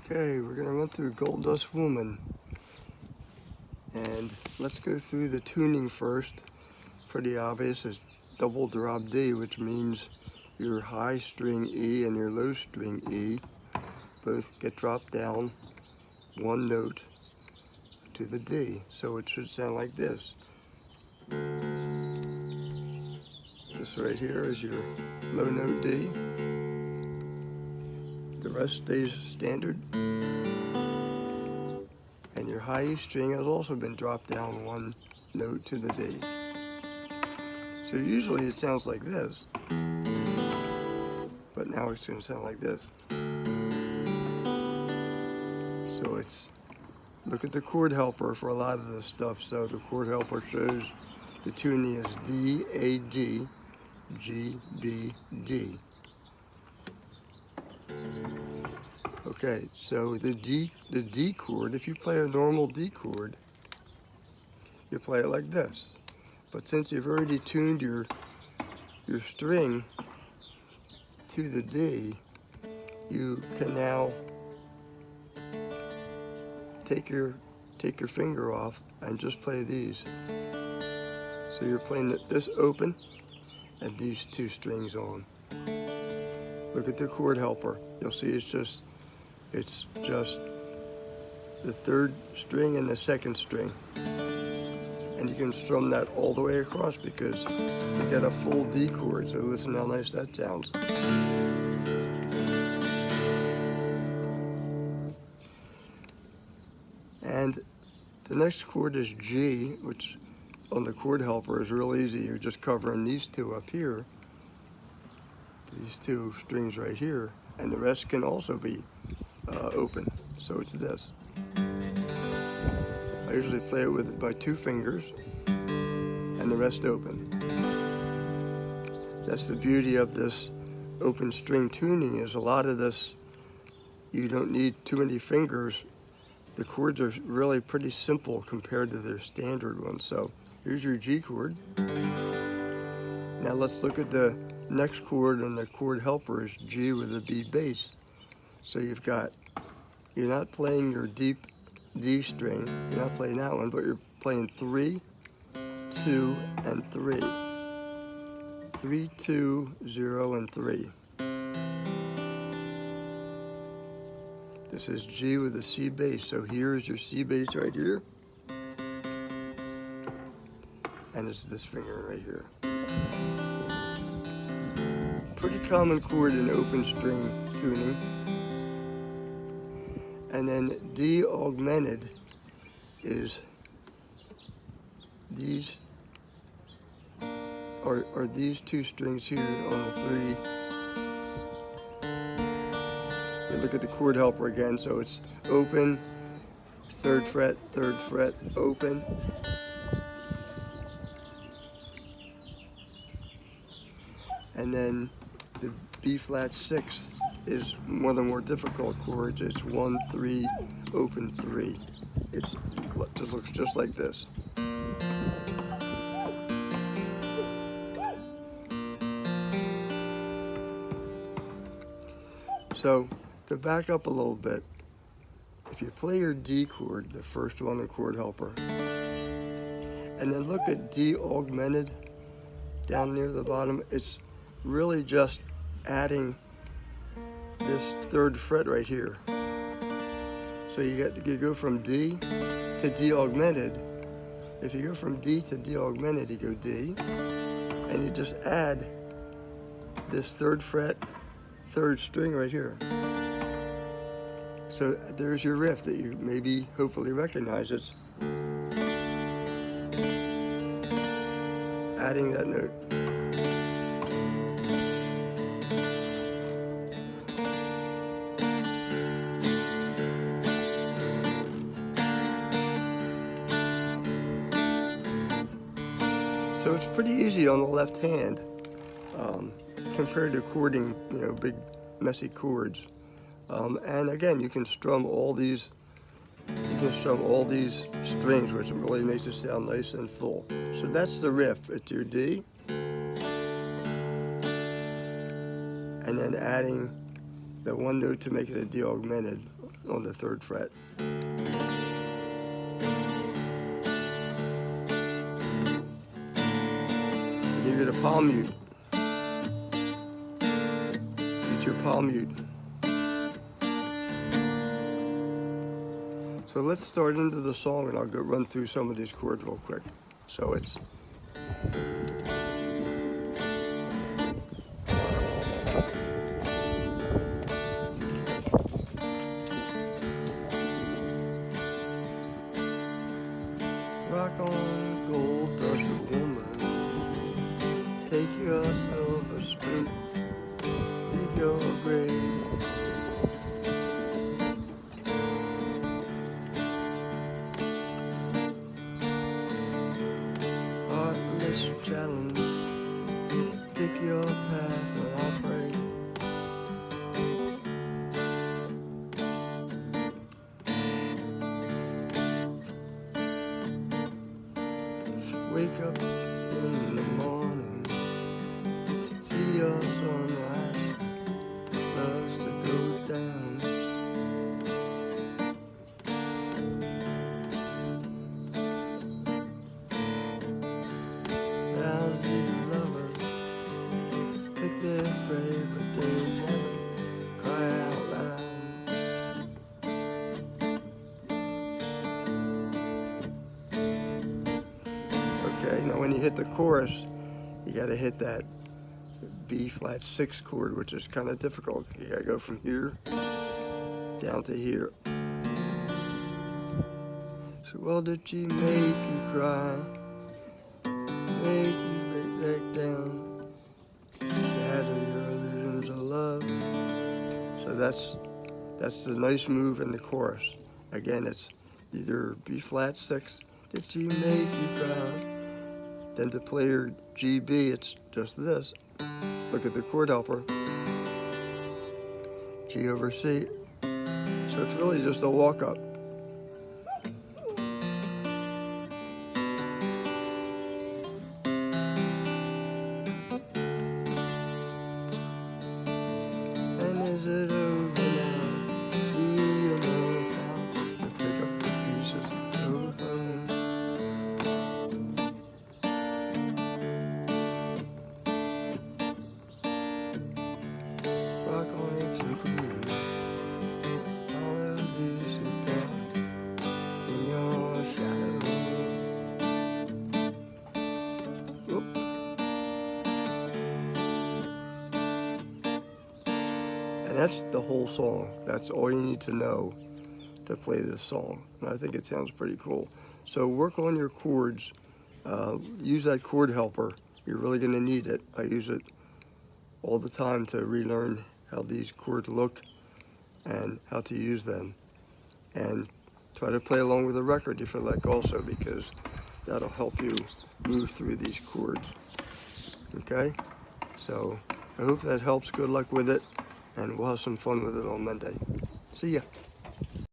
Okay, we're going to run through Gold Dust Woman. And let's go through the tuning first. Pretty obvious. It's double drop D, which means your high string E and your low string E both get dropped down one note to the D. So it should sound like this. This right here is your low note D. The rest stays standard. And your high E string has also been dropped down one note to the D. So usually it sounds like this, but now it's going to sound like this. So it's, look at the chord helper for a lot of this stuff. So the chord helper shows the tuning is D, A, D, G, B, D. Okay, so the D chord, if you play a normal D chord, you play it like this. But since you've already tuned your string to the D, you can now take your finger off and just play these. So you're playing this open and these two strings on. Look at the chord helper. You'll see it's just the third string and the second string. And you can strum that all the way across because you get a full D chord. So listen how nice that sounds. And the next chord is G, which on the chord helper is real easy. You're just covering these two up here, these two strings right here, and the rest can also be open. So it's this. I usually play it with by two fingers and the rest open. That's the beauty of this open string tuning, is a lot of this you don't need too many fingers. The chords are really pretty simple compared to their standard ones. So here's your G chord. Now let's look at the next chord, and the chord helper is G with a B bass. So you're not playing your deep D string, you're not playing that one, but you're playing 3, 2, and 3. 3, 2, 0, and 3. This is G with a C bass, so here's your C bass right here. And it's this finger right here. Pretty common chord in open string tuning. And then D augmented is these are these two strings here on the 3. You look at the chord helper again, so it's open, 3rd fret, open. And then the B flat 6 is one of the more difficult chords. It's 1, 3, open 3. It just looks just like this. So to back up a little bit, if you play your D chord, the first one, the chord helper, and then look at D augmented down near the bottom, it's really just adding this 3rd fret right here. So you go from D to D augmented. If you go from D to D augmented, you go D, and you just add this 3rd fret, 3rd string right here. So there's your riff that you maybe hopefully recognize. It's adding that note. So it's pretty easy on the left hand compared to chording, big messy chords. And again, you can strum all these. Strings, which really makes it sound nice and full. So that's the riff. It's your D, and then adding the one note to make it a D augmented on the 3rd fret. And you get a palm mute. Get your palm mute. So let's start into the song, and I'll go run through some of these chords real quick. So it's rock on, gold dust woman, take yourself a sprint, dig your grave. Heartless challenge, pick your path and I'll pray. Wake up in the morning, see your sunrise, loves to go down. Lousy lovers pick their prey, but they never cry out loud. Okay, now when you hit the chorus, you gotta hit that B flat 6 chord, which is kind of difficult. You gotta go from here down to here. So, well, did she make you cry? Make you break down? Gather your illusions of love. So that's the nice move in the chorus. Again, it's either B flat 6. Did she make you cry? Then to play your GB, it's just this. Look at the chord helper. G over C. So it's really just a walk up. And is it over now? Do you know how to pick up the pieces and go home? Rock on eggs and cream, all of these sit down in your shadow. Whoop. And that's the whole song. That's all you need to know to play this song. And I think it sounds pretty cool. So work on your chords. Use that chord helper. You're really going to need it. I use it all the time to relearn how these chords look and how to use them. And try to play along with the record if you like also, because that'll help you move through these chords. Okay? So I hope that helps. Good luck with it, and we'll have some fun with it on Monday. See ya.